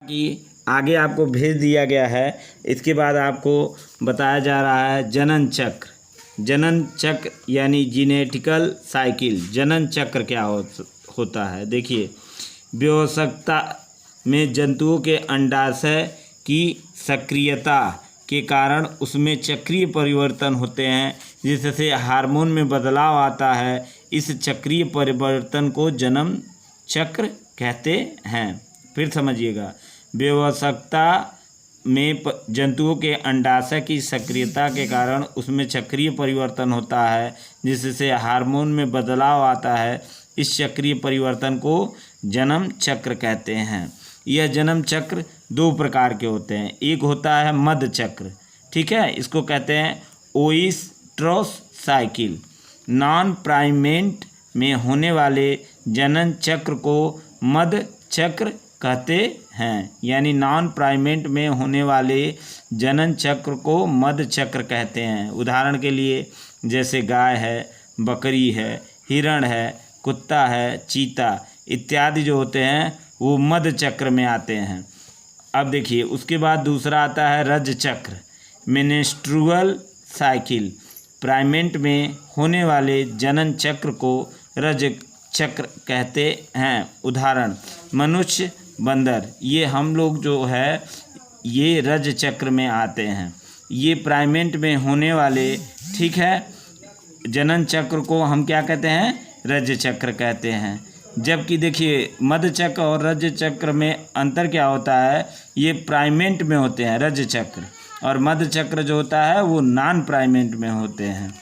कि आगे आपको भेज दिया गया है। इसके बाद आपको बताया जा रहा है जनन चक्र। जनन चक्र यानी जीनेटिकल साइकिल। जनन चक्र क्या होता है, देखिए। वयस्कता में जंतुओं के अंडाशय की सक्रियता के कारण उसमें चक्रीय परिवर्तन होते हैं, जिससे हार्मोन में बदलाव आता है। इस चक्रीय परिवर्तन को जन्म चक्र कहते हैं। फिर समझिएगा, वयस्कता में जंतुओं के अंडाशय की सक्रियता के कारण उसमें चक्रीय परिवर्तन होता है, जिससे हार्मोन में बदलाव आता है। इस चक्रीय परिवर्तन को जन्म चक्र कहते हैं। यह जन्म चक्र दो प्रकार के होते हैं। एक होता है मध्य चक्र, ठीक है, इसको कहते हैं ओइस्ट्रोस साइकिल। नॉन प्राइमेट में होने वाले जनन चक्र को मध्य चक्र कहते हैं। यानी नॉन प्राइमेट में होने वाले जनन चक्र को मध्य चक्र कहते हैं। उदाहरण के लिए जैसे गाय है, बकरी है, हिरण है, कुत्ता है, चीता इत्यादि जो होते हैं वो मध्य चक्र में आते हैं। अब देखिए, उसके बाद दूसरा आता है रज चक्र, मेंस्ट्रुअल साइकिल। प्राइमेट में होने वाले जनन चक्र को रज चक्र कहते हैं। उदाहरण मनुष्य, बंदर, ये हम लोग जो है ये रज चक्र में आते हैं। ये प्राइमेट में होने वाले, ठीक है, जनन चक्र को हम क्या कहते हैं, रज चक्र कहते हैं। जबकि देखिए मध्य चक्र और रज चक्र में अंतर क्या होता है, ये प्राइमेट में होते हैं रज चक्र, और मध्य चक्र जो होता है वो नॉन प्राइमेट में होते हैं,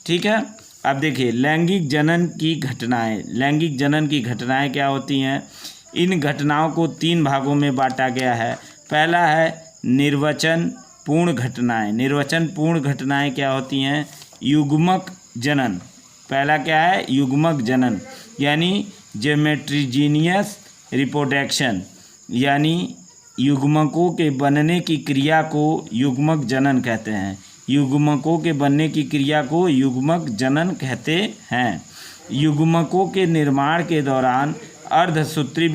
ठीक है। अब देखिए लैंगिक जनन की घटनाएं। लैंगिक जनन की घटनाएं क्या होती हैं, इन घटनाओं को तीन भागों में बांटा गया है। पहला है निर्वचन पूर्ण घटनाएं। निर्वचन पूर्ण घटनाएं क्या होती हैं, युग्मक जनन। पहला क्या है, युग्मक जनन, यानी जेमेट्रीजीनियस रिप्रोडक्शन, यानी युग्मकों के बनने की क्रिया को युग्मक जनन कहते हैं। युग्मकों के बनने की क्रिया को युग्मक जनन कहते हैं। युग्मकों के निर्माण के दौरान अर्धसूत्री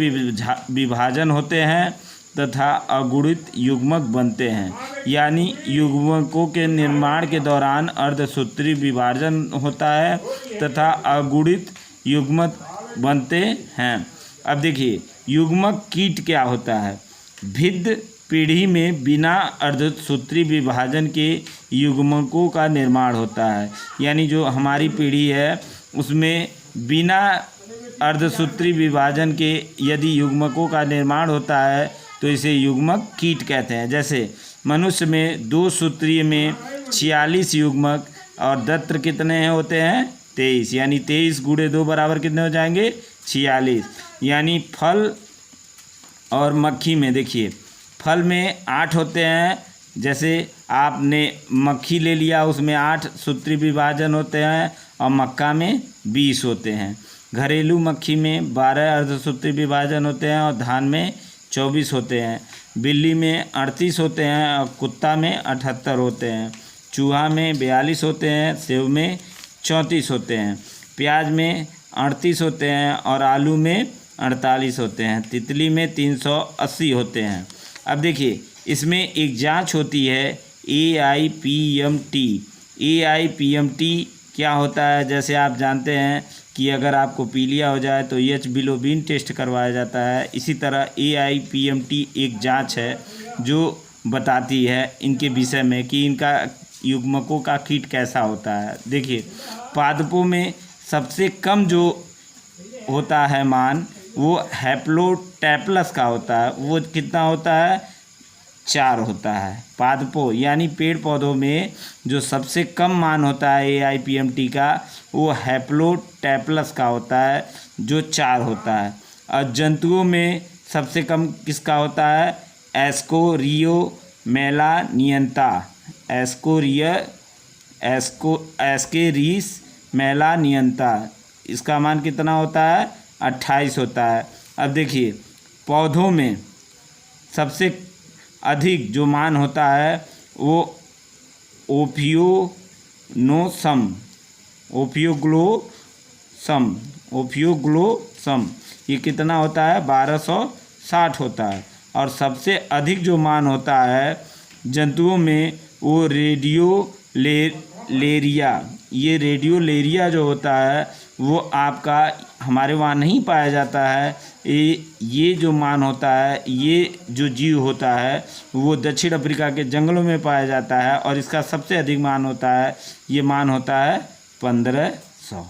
विभाजन होते हैं तथा अगुणित युग्मक बनते हैं। यानी युग्मकों के निर्माण के दौरान अर्धसूत्री विभाजन होता है तथा अगुणित युग्मक बनते हैं। अब देखिए युग्मक कीट क्या होता है। भिद्ध पीढ़ी में बिना अर्धसूत्री विभाजन के युग्मकों का निर्माण होता है। यानी जो हमारी पीढ़ी है उसमें बिना अर्धसूत्री विभाजन के यदि युग्मकों का निर्माण होता है तो इसे युग्मक कीट कहते हैं। जैसे मनुष्य में दो सूत्रीय में 46 युग्मक और दंत्र कितने होते हैं, 23, यानी 23 गुणे 2 बराबर कितने हो जाएंगे, 46। यानी फल और मक्खी में देखिए, फल में 8 होते हैं। जैसे आपने मक्खी ले लिया, उसमें 8 सूत्री विभाजन होते हैं और मक्का में 20 होते हैं। घरेलू मक्खी में 12 अर्धसूत्री विभाजन होते हैं और धान में 24 होते हैं। बिल्ली में 38 होते हैं और कुत्ता में 78 होते हैं। चूहा में 42 होते हैं, सेव में 34 होते हैं। प्याज में 38 होते हैं और आलू में 48 होते हैं। तितली में 380 होते हैं। अब देखिए इसमें एक जांच होती है AIPMT। AIPMT क्या होता है, जैसे आप जानते हैं कि अगर आपको पीलिया हो जाए तो H बिलोबिन टेस्ट करवाया जाता है। इसी तरह AIPMT एक जांच है जो बताती है इनके विषय में कि इनका युग्मकों का कीट कैसा होता है। देखिए पादपों में सबसे कम जो होता है मान, वो हैप्लोटैप्लस का होता है। वो कितना होता है, 4 होता है। पादपों यानी पेड़ पौधों में जो सबसे कम मान होता है AIPMT का, वो हैप्लोटैप्लस का होता है जो 4 होता है। और जंतुओं में सबसे कम किसका होता है, एस्केरियोमेलानियंता। एस्केरिस मेलानियंता, इसका मान कितना होता है, 28 होता है। अब देखिए पौधों में सबसे अधिक जो मान होता है वो ओफियोग्लोसम, ये कितना होता है, 1260 होता है। और सबसे अधिक जो मान होता है जंतुओं में वो रेडियोलेरिया, ये रेडियोलेरिया जो होता है वो आपका हमारे वहाँ नहीं पाया जाता है। ये जो मान होता है, ये जो जीव होता है वो दक्षिण अफ्रीका के जंगलों में पाया जाता है और इसका सबसे अधिक मान होता है, ये मान होता है 1500।